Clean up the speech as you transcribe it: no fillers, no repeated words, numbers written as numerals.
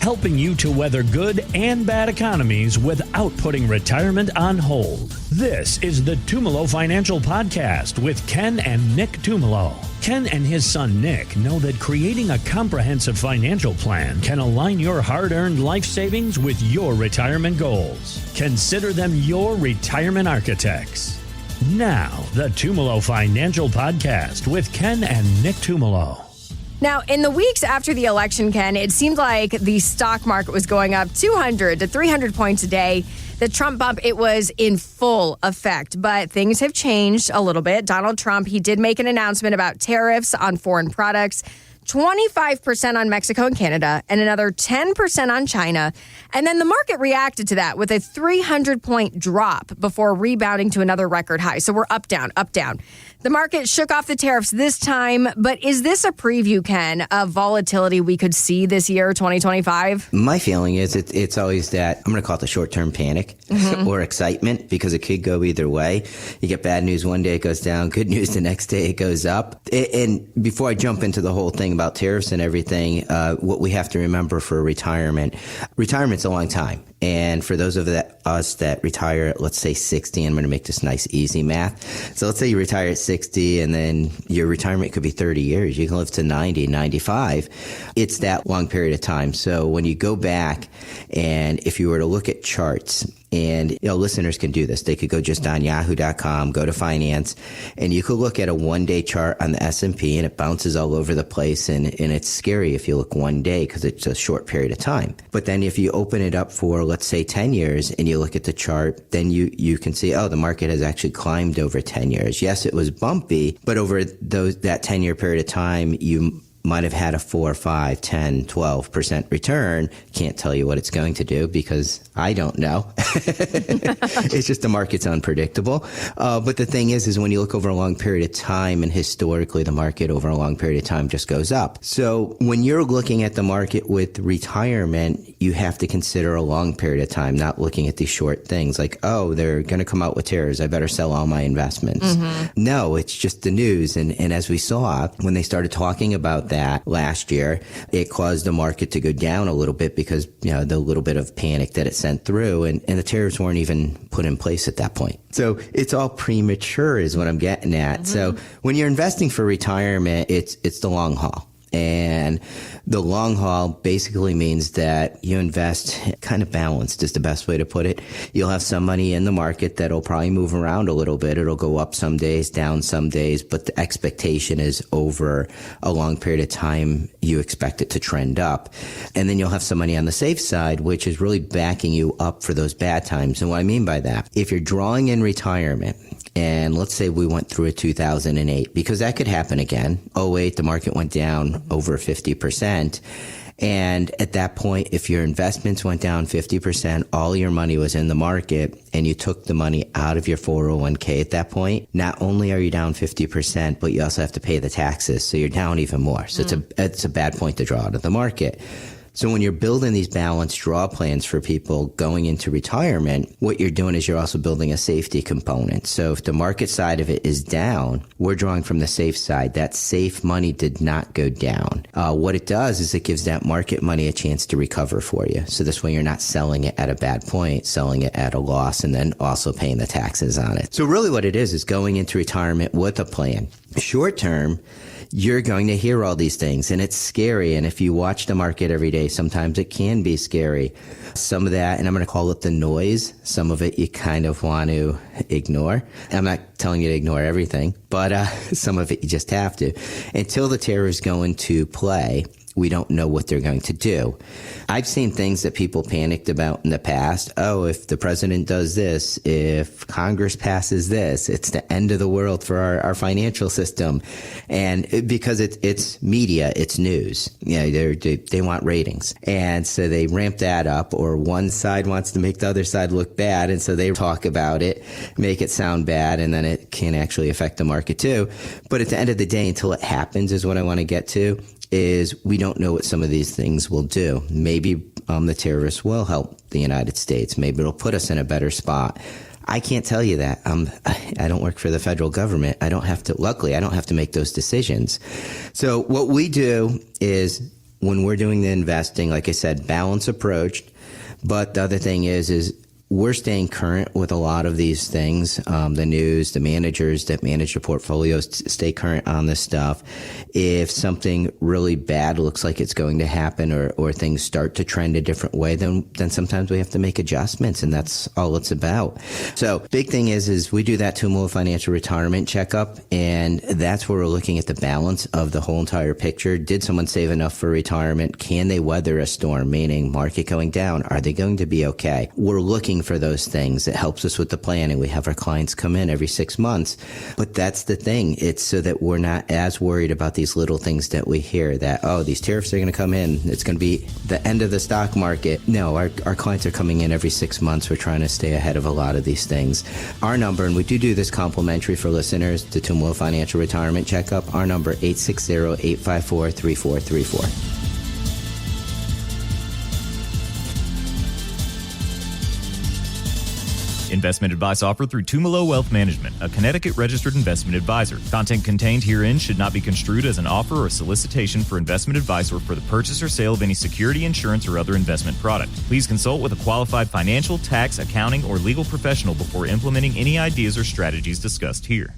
helping you to weather good and bad economies without putting retirement on hold. This is the Tumolo Financial Podcast with Ken and Nick Tumolo. Ken and his son Nick know that creating a comprehensive financial plan can align your hard-earned life savings with your retirement goals. Consider them your retirement architects. Now, the Tumolo Financial Podcast with Ken and Nick Tumolo. Now, in the weeks after the election, Ken, it seemed like the stock market was going up 200 to 300 points a day. The Trump bump, it was in full effect, but things have changed a little bit. Donald Trump, he did make an announcement about tariffs on foreign products, 25% on Mexico and Canada, and another 10% on China. And then the market reacted to that with a 300-point drop before rebounding to another record high. So we're up, down, up, down. The market shook off the tariffs this time, but is this a preview, Ken, of volatility we could see this year, 2025? My feeling is it's always that, I'm going to call it the short-term panic or excitement, because it could go either way. You get bad news one day, it goes down. Good news the next day, it goes up. And before I jump into the whole thing about tariffs and everything, what we have to remember for retirement's a long time. And for those of us that retire at, let's say, 60, I'm going to make this nice, easy math. So let's say you retire at 60 and then your retirement could be 30 years. You can live to 90, 95. It's that long period of time. So when you go back and if you were to look at charts, and listeners can do this. They could go just on yahoo.com, go to finance, and you could look at a one-day chart on the S&P, and it bounces all over the place, and it's scary if you look one day because it's a short period of time. But then if you open it up for, let's say, 10 years, and you look at the chart, then you can see, the market has actually climbed over 10 years. Yes, it was bumpy, but over that 10-year period of time, you might have had a 4, 5, 10, 12% return. Can't tell you what it's going to do because I don't know. It's just the market's unpredictable. But the thing is when you look over a long period of time, and historically the market over a long period of time just goes up. So when you're looking at the market with retirement, you have to consider a long period of time, not looking at these short things like, they're going to come out with tariffs, I better sell all my investments. No, it's just the news. And as we saw, when they started talking about that last year, it caused the market to go down a little bit because, the little bit of panic that it sent through, and the tariffs weren't even put in place at that point. So it's all premature is what I'm getting at. So when you're investing for retirement, it's the long haul. And the long haul basically means that you invest kind of balanced is the best way to put it. You'll have some money in the market that'll probably move around a little bit. It'll go up some days, down some days, but the expectation is over a long period of time, you expect it to trend up. And then you'll have some money on the safe side, which is really backing you up for those bad times. And what I mean by that, if you're drawing in retirement, and let's say we went through a 2008, because that could happen again. 2008, the market went down over 50%. And at that point, if your investments went down 50%, all your money was in the market, and you took the money out of your 401k at that point, not only are you down 50%, but you also have to pay the taxes. So you're down even more. So it's a bad point to draw out of the market. So when you're building these balanced draw plans for people going into retirement, what you're doing is you're also building a safety component. So if the market side of it is down, we're drawing from the safe side. That safe money did not go down. What it does is it gives that market money a chance to recover for you. So this way you're not selling it at a bad point, selling it at a loss, and then also paying the taxes on it. So really what it is going into retirement with a plan. Short term, you're going to hear all these things, and it's scary. And if you watch the market every day, sometimes it can be scary. Some of that, and I'm going to call it the noise, some of it you kind of want to ignore. I'm not telling you to ignore everything, but some of it you just have to. Until the tariffs go into play, we don't know what they're going to do. I've seen things that people panicked about in the past. If the president does this, if Congress passes this, it's the end of the world for our financial system. And because it's media, it's news. They want ratings. And so they ramp that up, or one side wants to make the other side look bad. And so they talk about it, make it sound bad, and then it can actually affect the market too. But at the end of the day, until it happens is what I want to get to, is we don't know what some of these things will do. Maybe the terrorists will help the United States. Maybe it'll put us in a better spot. I can't tell you that. I don't work for the federal government. Luckily, I don't have to make those decisions. So what we do is when we're doing the investing, like I said, balance approach. But the other thing is we're staying current with a lot of these things. The news, the managers that manage the portfolios stay current on this stuff. If something really bad looks like it's going to happen or things start to trend a different way, then sometimes we have to make adjustments, and that's all it's about. So big thing is we do that Tumolo Financial Retirement Checkup, and that's where we're looking at the balance of the whole entire picture. Did someone save enough for retirement? Can they weather a storm, meaning market going down? Are they going to be okay? We're looking for those things. It helps us with the planning. We have our clients come in every 6 months, but that's the thing. It's so that we're not as worried about these little things that we hear that, oh, these tariffs are going to come in. It's going to be the end of the stock market. No, our clients are coming in every 6 months. We're trying to stay ahead of a lot of these things. Our number, and we do this complimentary for listeners, the Tumolo Financial Retirement Checkup, our number 860-854-3434. Investment advice offered through Tumolo Wealth Management, a Connecticut-registered investment advisor. Content contained herein should not be construed as an offer or solicitation for investment advice or for the purchase or sale of any security, insurance, or other investment product. Please consult with a qualified financial, tax, accounting, or legal professional before implementing any ideas or strategies discussed here.